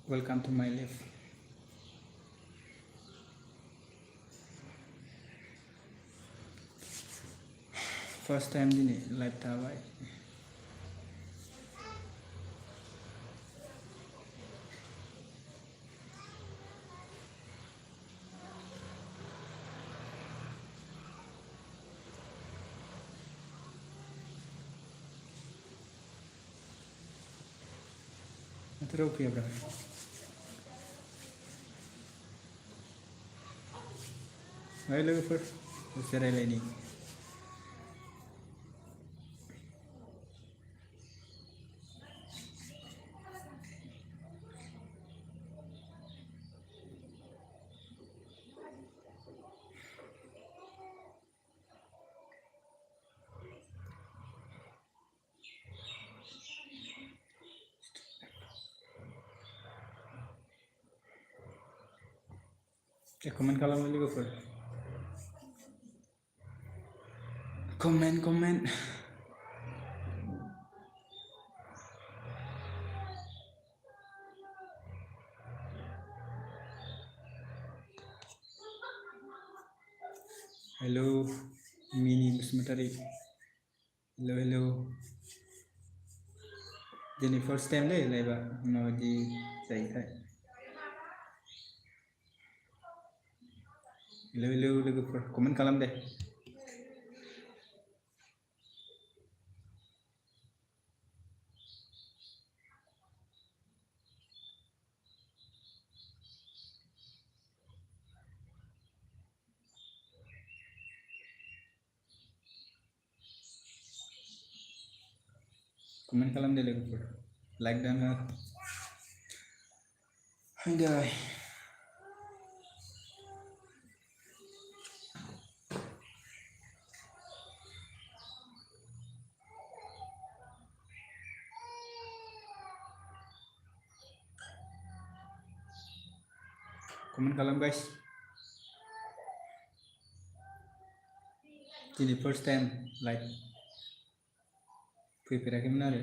Welcome to my life. First time दिनै live थाबाय. माथो राव फैयाब्रा. ओइ लोगोफोर दसे रायलायनि. कमेन्ट खालामो लोगोफोर. कमेन्ट. हेलौ मिनि बसुमतारी. हेलौ. दिनै फार्स्ट टाइम लै लाइभआ माबायदि जायोथाय. हेलौ लोगोफोर कमेन्ट खालाम दे. कमेन्ट खालाम दे लोगोफोर. लाइक दानो. हायदाय. कमेन्ट खालाम गाइस. दिनै फार्स्ट टाइम लाइभ फैफेराखैमोन आरो.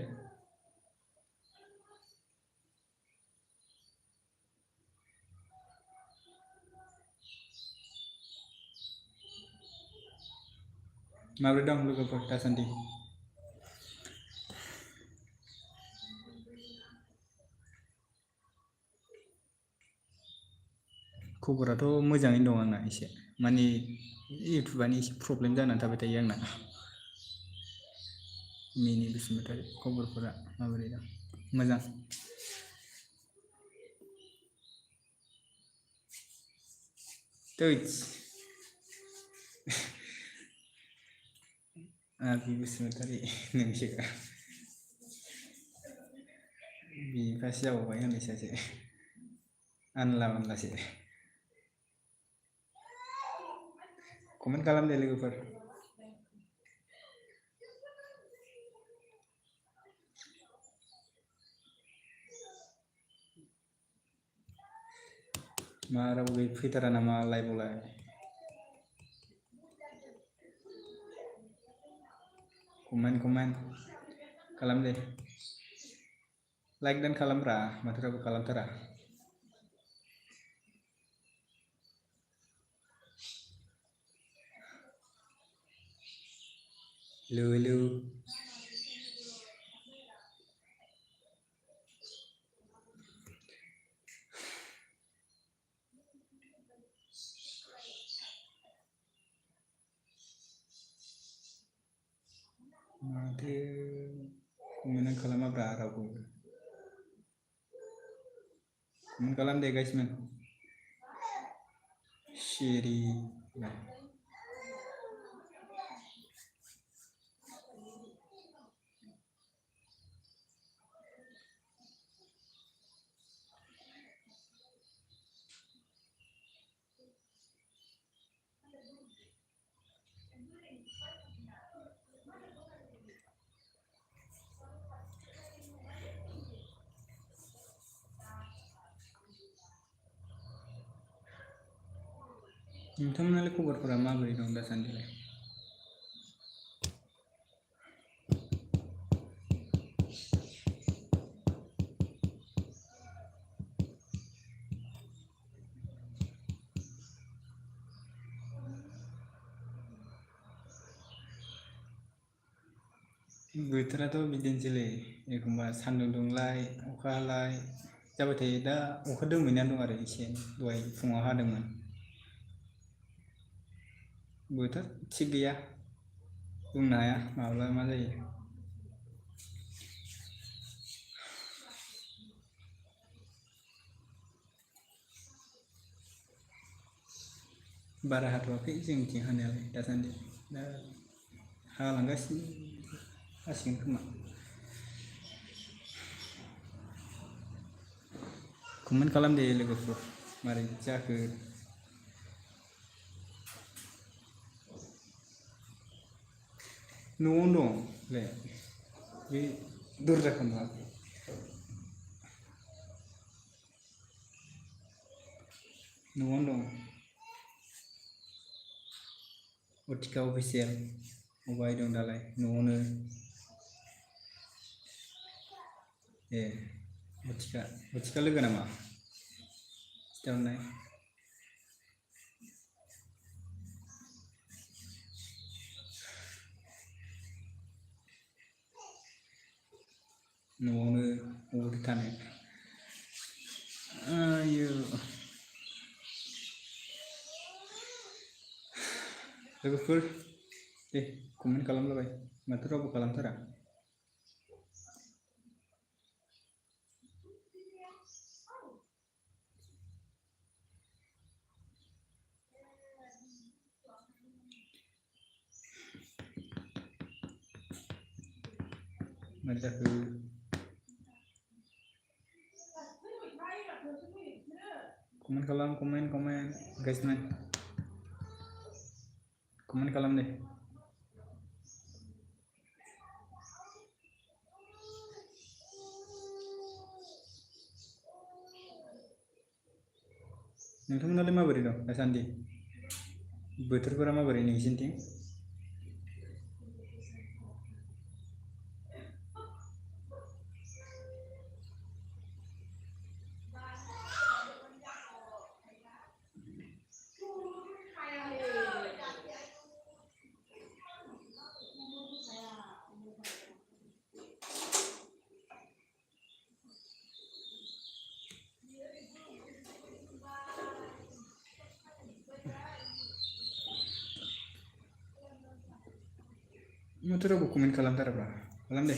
माबोरै दं लोगोफोर दासान्दि? खबराथ' मोजाङैनो दं आंना एसे. माने इउटुबानो एसे प्रब्लेम जानानै थाबाय थायो आंना. मिनि बसुमतारी खबरफोरा माबोरै दं? मोजां. थैस. आबि बसुमतारी नोंसो. बिनिफ्रायसो जाबावबाय हनै सासे. आनला-मानलासो. कमेन्ट खालाम दे लोगोफोर. मा रावबो फैथारा नामा लाइभआवलाय? कमेन्ट खालाम दे. लाइक दान खालामब्रा माथो रावबो खालामथारा. हेलौ. माथो कमेन्ट खालामाब्रा रावबो. कमेन्ट खालाम दे गाइसमोन. सिरि. नोंथांमोनालाय खबरफोरा माबोरै दं दासान्दिलाय? बोथोराथ' बिदिनोसैलै एखमबा सान्दुं दुंलाय अखा हालाय जाबाय थायो। दा अखा दोमैना दं आरो एसे दहाय फुङाव हादोंमोन। बोथोर थिग गैया बुंनो हाया माब्ला मा जायो। बारा हाथ'वाखै जोंनिथिं हानायालाय दासान्दि दा हालांगासिनो हासिगोन खोमा। कमेन्ट खालाम दे लोगोफोर मारै जाखो। न'आवनो दं ले बे दरजाखौ नुवाखै न'आवनो दं। अटिका अफिसियेल अबाय दं दालाय न'आवनो। ए अटिका लोगो नामा खिथाहरनाय। न'आवनो अबावथो थानो आयौ लोगोफोर दे कमेन्ट खालामलाबाय माथो रावबो खालामथारा। मारै जाखो कमेन्ट खालाम कमेन्ट गाइसमोन कमेन्ट खालाम दे। नोंथांमोनालाय माबोरै दं दासान्दि बोथोरफोरा माबोरै नोंसिनिथिं? माथो रावबो कमेन्ट खालामथाराब्रा खालाम दे।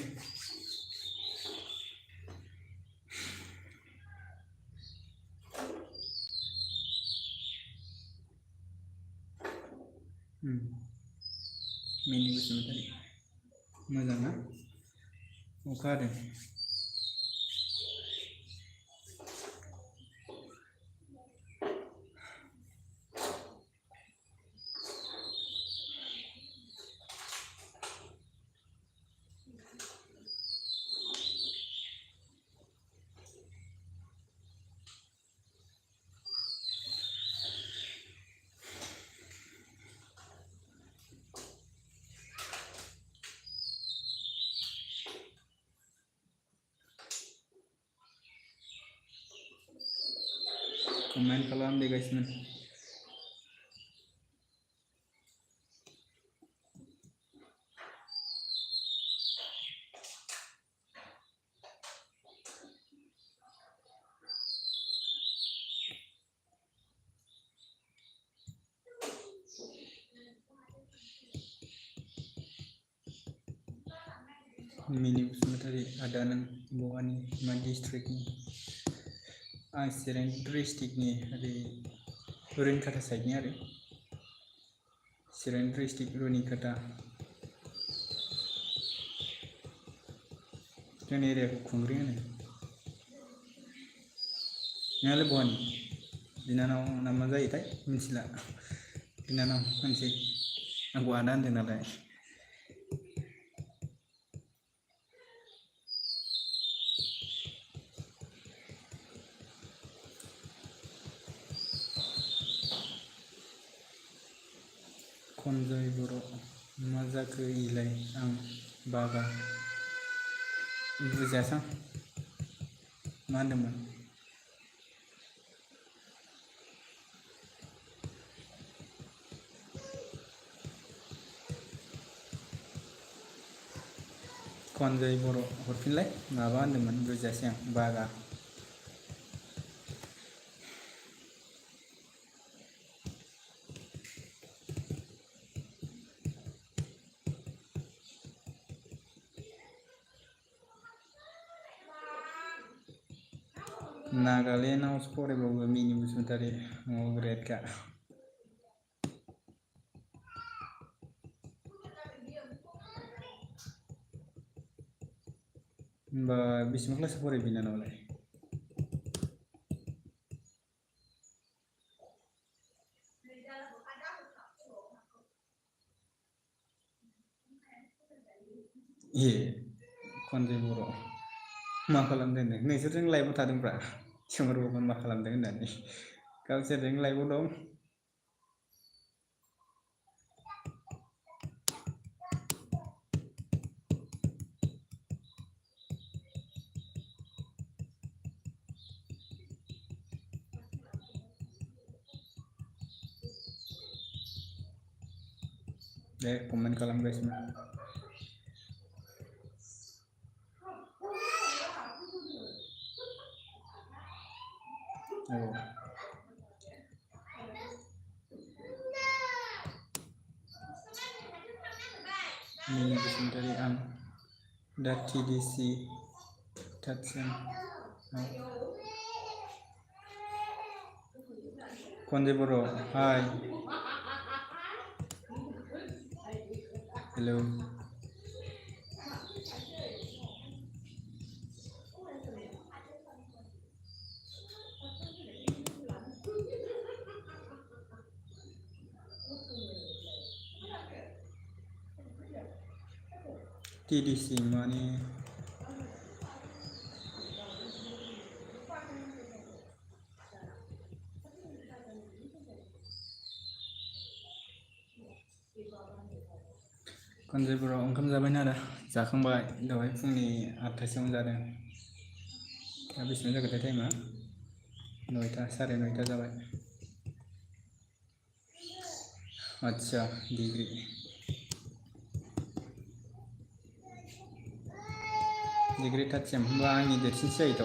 मिनि बसुमतारी मोजां ना अखा हादों। कमेन्ट खालाम दे गाइसमोन। मिनि बसुमतारी आदा नों बहानि मा डिस्ट्रिक्टनि? आं चिरां डिस्ट्रिक्टनि ओरै रुनिखाता साइडनि आरो चिरां डिस्ट्रिक्ट रुनिखाता। जोंनि एरियाखौ खुंग्रि होनो। नोंहालाय बहानि बिनानाव ना मा जायोथाय मिथिला बिनानाव होनसै आंखौ आदा होनदों नालाय। खनजय बर' मा जाखो इलाय आं बाबा बुजियासां मा होनदोंमोन? खनजय बर' हरफिनलाय माबा होनदोंमोन बुजियासै आं बागा नागालेण्डआवसो फरायबावो मिनि बसुमतारी ग्रेडखा होमबा बेसेबां क्लास फरायो बिनानावालाय ए खनजय बर' मा खालामदों होनदों नोंसोरजों लाइभआव थादोंब्रा सोंहरबावगोन मा खालामदों होननानै गावसोरजों लाइभआव दं दे कमेन्ट खालामगासिनो औ मिनि बसुमतारी आं दा TDC थार्ड सेम खनजय बर' हाय हेलौ TDC माने खनजय बर' ओंखाम जाबायना आदा जाखांबाय दहाय फुंनि 8टासोआवनो जादों दा बेसेबां जाखोथाय टाइमा 9टा 9:30 जाबाय आदसा डिग्री थार्ड सेम होमबा आंनि देरसिनसो जायोथ'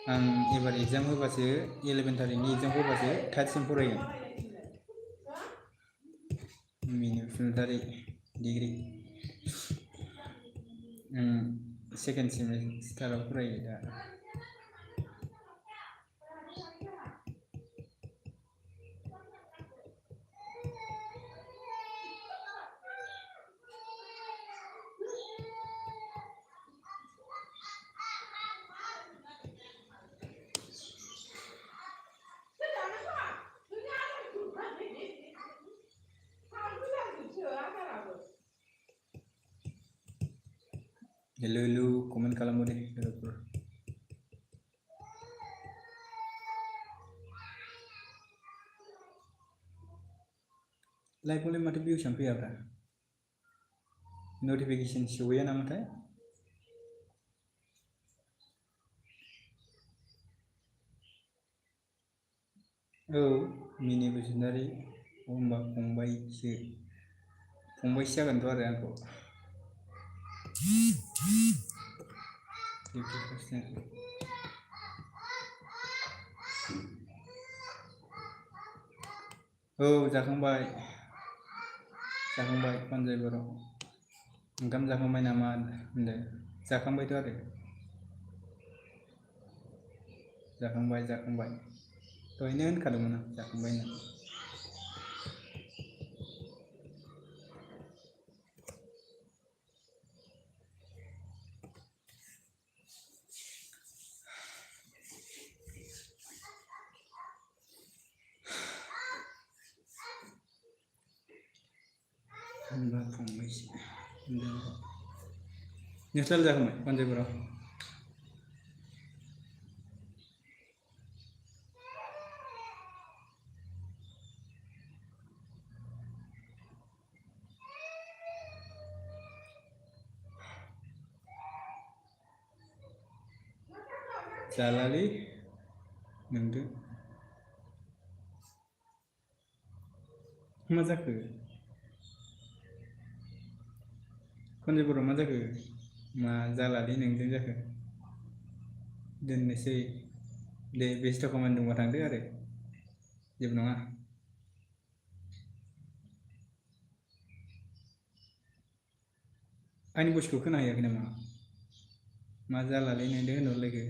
आं एबार एग्जाम होबासो 11 तारिखनि एग्जाम होबासो थार्ड सेम फरायगोन मिनि बसुमतारी डिग्री सेकेन्ड सेमिस्टाराव फरायो दा हेलौ हेलौ कमेन्ट खालामो दे लोगोफोर लाइभआवलाय माथो भिउसआनो फैयाब्रा नटिफिकेसन सहैया नामाथाय औ मिनि बसुमतारी होमबा फंबायसो जागोनथ' आरो आंखौ 50%। औ जाखांबाय खनजय बर' ओंखाम जाखांबाय नामा होनदों जाखांबायथ' आरो जाखांबाय दहायनो होनखादोंमोन आं जाखांबाय होननानै होनबा फंबायसो नोंस्रालाय जाखांबाय खनजय बर' जालालै नोंदो मा जाखो खनजोबोराव मा जाखो मा जालालै नोंजों जाखो दोननोसै दे बेस्थ' खामानि दंबा थांदो आरो जेबो नङा आंनि भइसखौ खोनाहैयाखै नामा मा जालालै नोंदो होनहरलायखो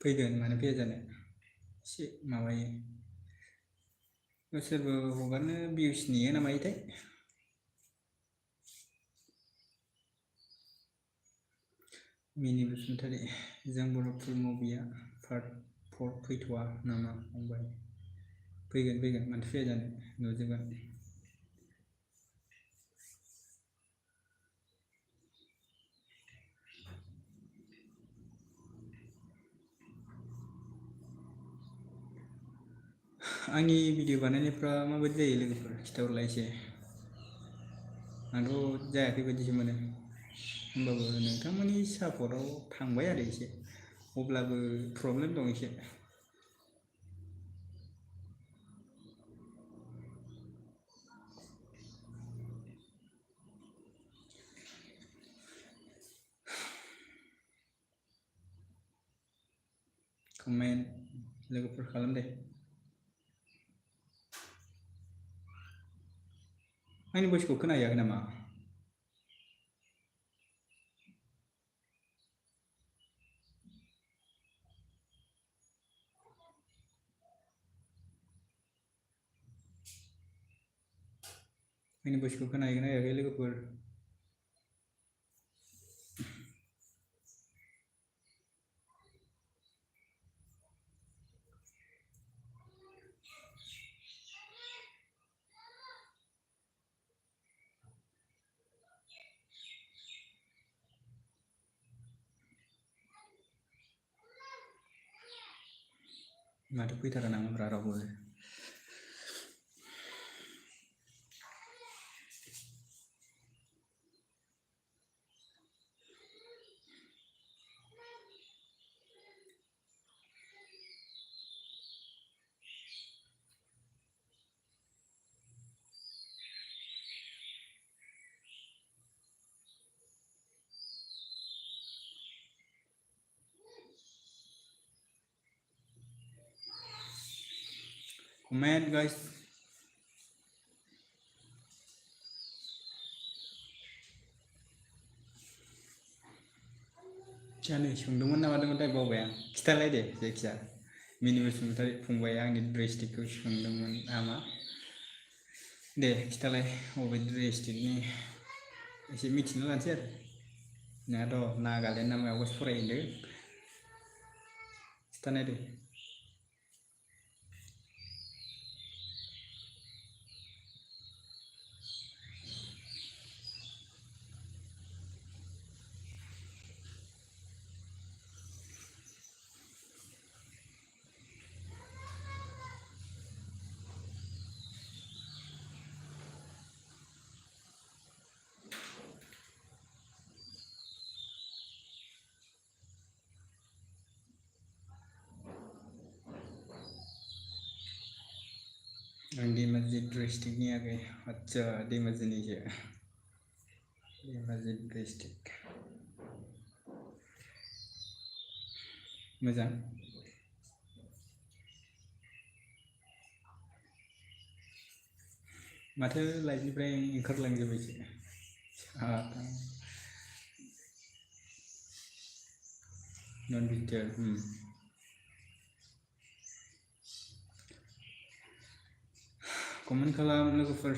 फैगोन मानो फैया जानो एसे माबायो सोरबा हगारनो भिउस नेयो ना मायोथाय मिनि बसुमतारी जों बर' फुल मुभिया पार्ट 4 फैथ'वा नामा फंबाय फैगोन मानो फैया जानो नुजोबगोन आंनि भिडिअ बानायनायफ्रा माबायदि जायो लोगोफोर खिथाहरलाय एसे आंथ' जायाखै बायदिसो मोनो होमबाबो नोंथांमोननि सापर्टआव थांबाय आरो एसे अब्लाबो प्रब्लेम दं एसे कमेन्ट लोगोफोर खालाम दे आंनि भइसखौ खोनाहैयाखै नामा आंनि भइसखौ खोनाहैगोना हैयाखै लोगोफोर माथो फैथारा नामाब्रा रावबो comment guys जानो सोंदोंमोन ना मादोंमोनथाय बावबाय आं खिथालाय दे जायखिया मिनि बसुमतारी फंबाया आंनि ड्रेसटिकखौ सोंदोंमोन नामा दे खिथालाय बबे ड्रेसटिकनि एसे मिथिना लानोसै आरो नोंहाथ' नागालेण्ड ना मायावबासो फरायहैदों खिथानाय दे आं धेमाजि ड्रिस्ट्रिक्टनि आगै आदसा धेमाजिनिसो धेमाजि ड्रिस्ट्रिक्ट मोजां माथो लाइफनिफ्राय ओंखारलांजोबायसो नन भिजिटर कमेन्ट खालाम लोगोफोर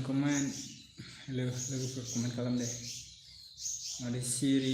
कमेन्ट लोगोफोर कमेन्ट खालाम दे माथो सिरि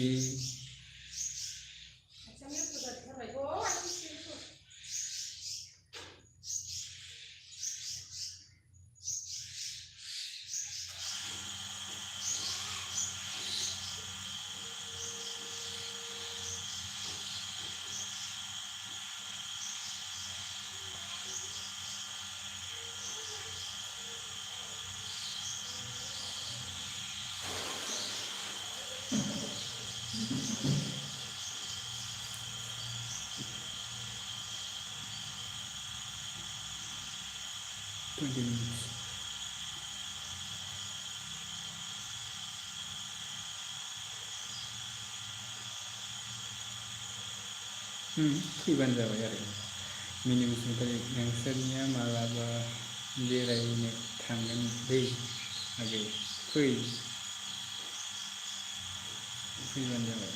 फैबानो जाबाय आरो मिनि बसुमतारी नोंसोरनिया मालाबा बेरायनो थांगोन दै आगै फैबानो जाबाय।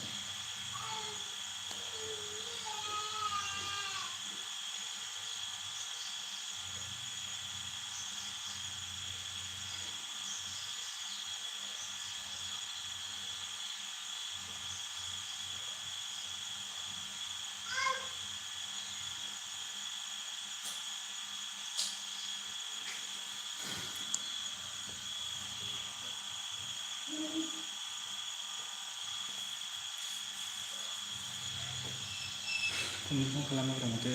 फन खालामाब्रा माथो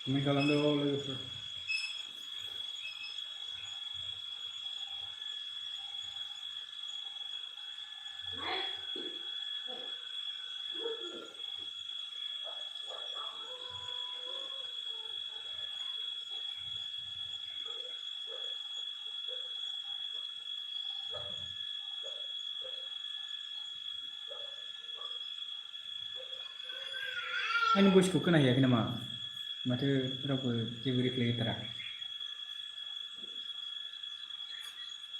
कमेन्ट खालामदो लोगोफोर। आंनि भइसखौ खोनाहैयाखै नामा? माथो रावबो जेबो रिप्लाय होथारा।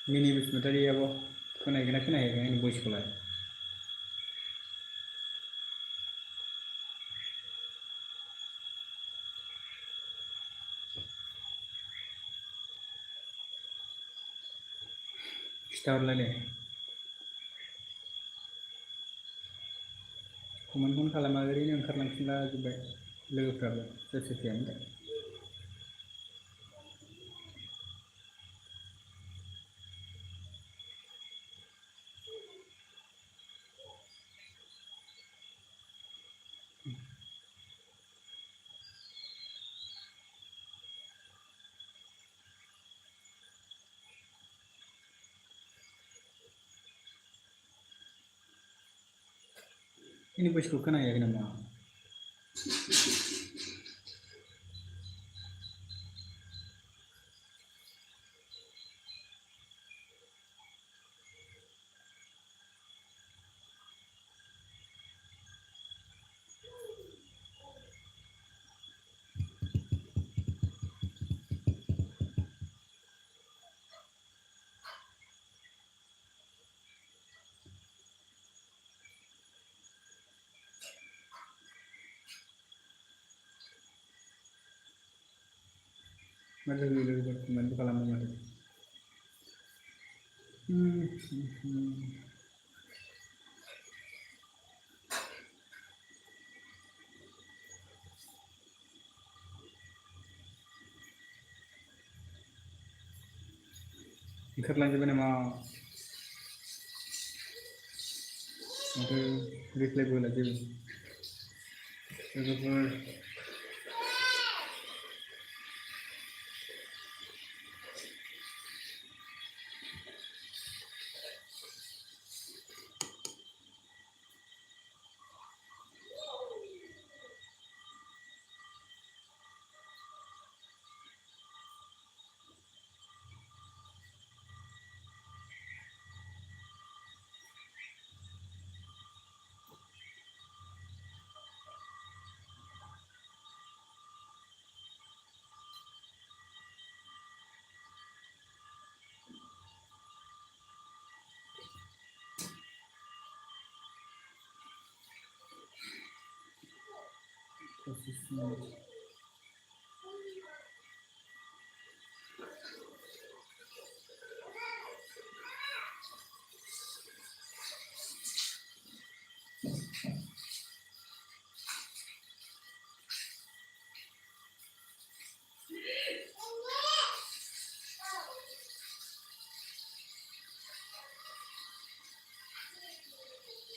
मिनि बसुमतारी आब' खोनाहैगोना खोनाहैयाखै आंनि भइसखौलाय? खिथाहरलाय दे। कमेन्टखौनो खालामा ओरैनो ओंखारलांफिनला जोब्बाय लोगोफ्राबो सोर सोर फैयामोन। आंनि भइसखौ खोनाहैयाखै नामा? माथो लोगोफोर कमेन्टबो खालामो माथो। ओंखारलांजोब्बाय नामा? माथो रिप्लायबो होला जेबो लोगोफोर।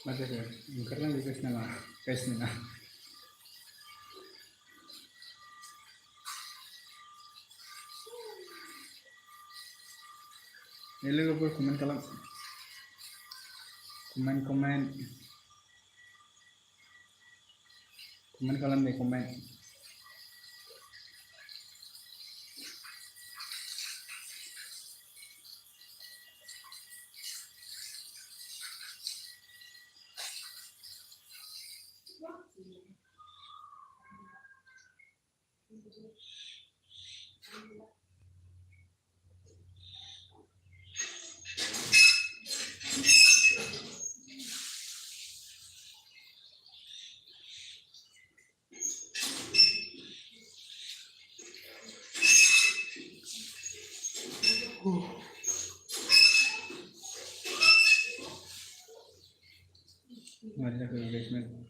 मा जाखो ओंखारलांजोबबायसो नामा गाइसमोना? लोगोफोर कमेन्ट खालाम कमेन्ट खालाम दे कमेन्ट मारी जाखो बेसमेन्ट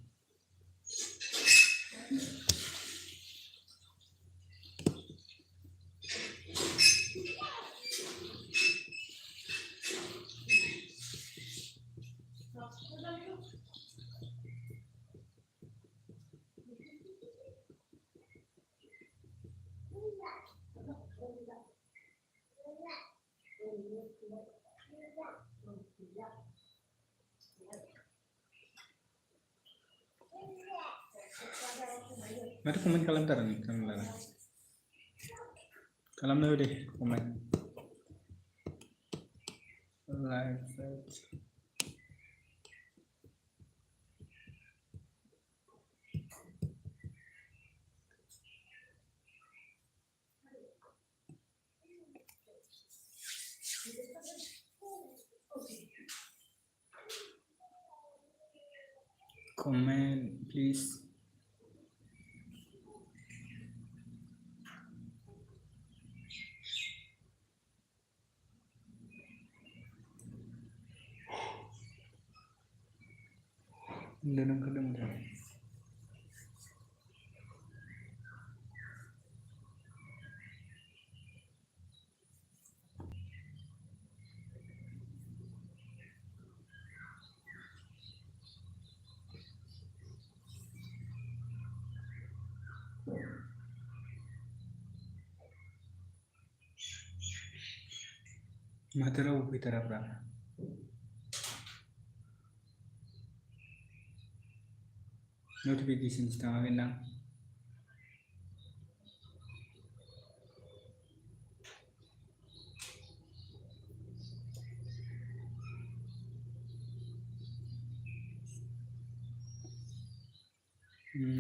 माथो कमेन्ट खालामथारा नोंथांमोनलाय खालामनो हो दे कमेन्ट लाइक कमेन्ट प्लिज उन्दुनो ओंखारदोंमोन माथो रावबो फैथाराब्रा नटिफिकेसनसो थाङाखैदां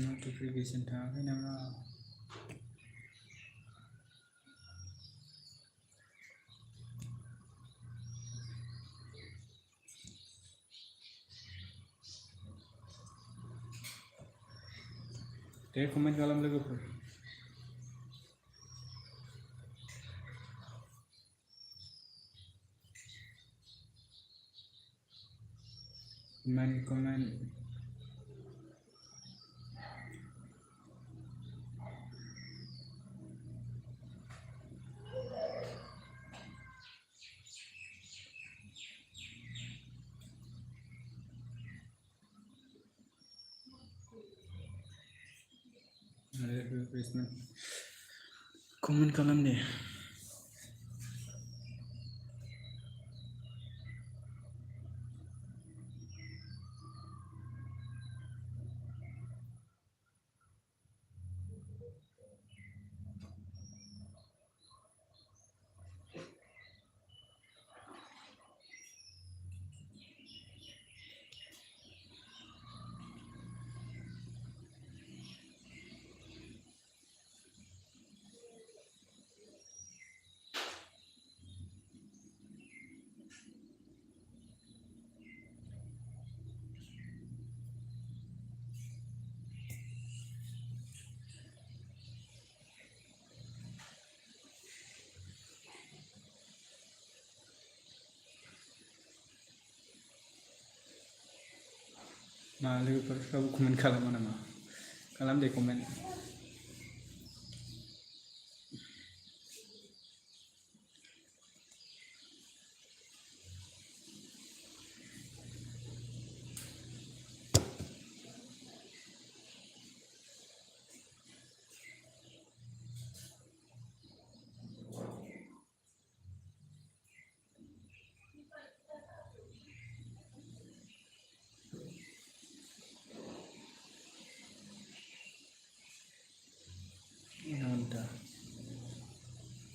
नटिफिकेसन थाङाखै नामा दे कमेन्ट खालाम लोगोफोर कमेन्ट कमेन्ट खालाम दे मा लोगोफोर रावबो कमेन्ट खालामा नामा खालाम दे comment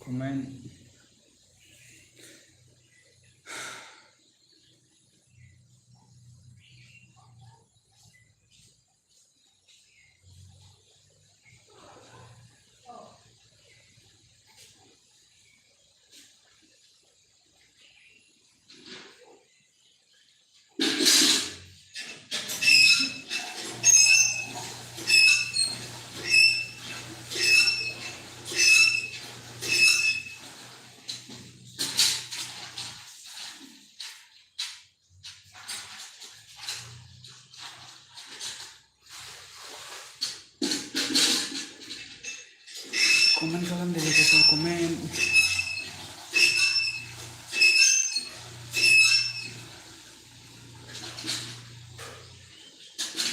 comment. Komen kalam deh logofor komen.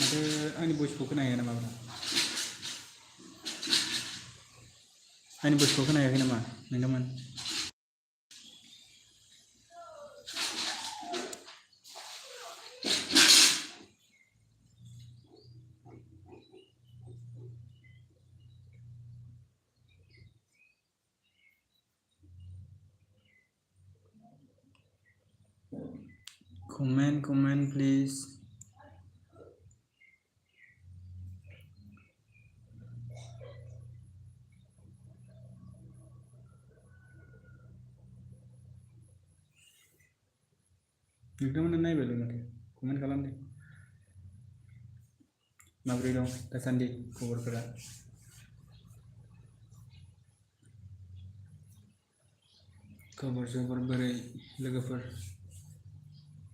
Ada ani voice ko खोनाया नामा bro? Ani voice ko खोनायाखै नामा नोंथांमोन? Comment please. नोंथांमोना नायबायल' माथो कमेन्ट खालाम दे माबोरै दं दासान्दि खबरफोरा खबर सबर बोरै लोगोफोर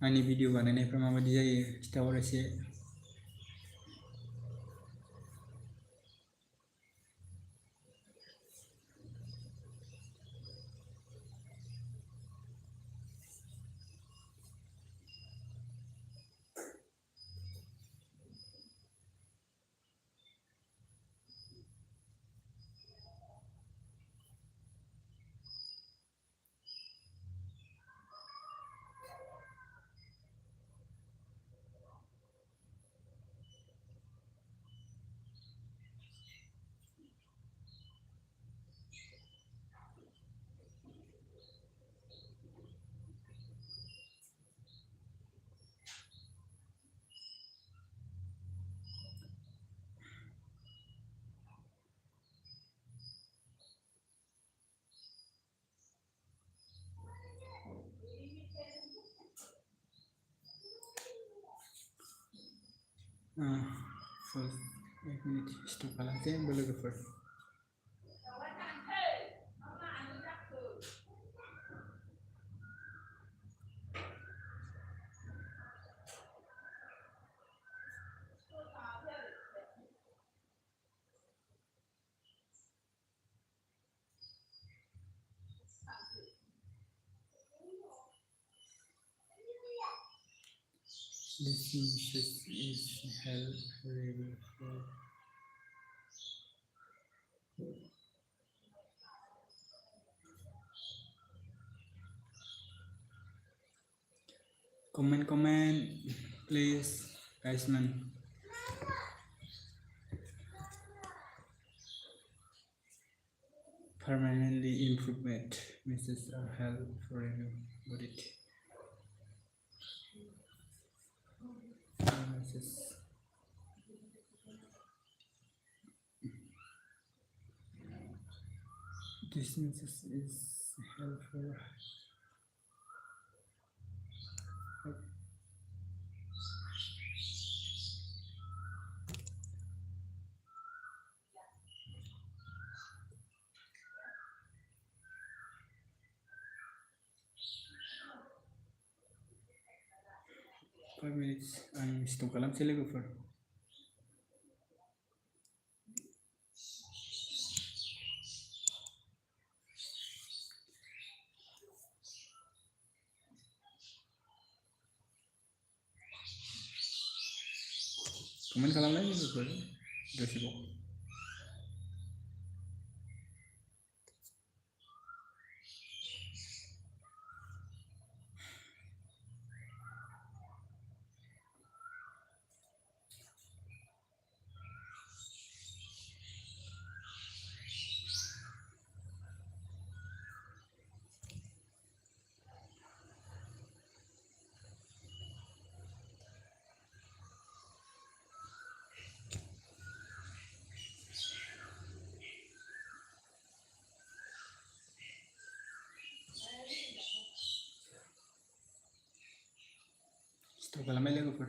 आंनि भिडिअ बानायनायफ्रा माबायदि जायो खिथाहर एसे full 1 minute stop खालामसै आंबो लोगोफोर This message is helpful. Comment please guys man. Permanently improvement messages are helpful for you. Got it. Messages. This message is helpful. 5 minutes आं stop खालामसै लोगोफोर comment खालामलाय लोगोफोर दसेबाव खालामनाय लोगोफोर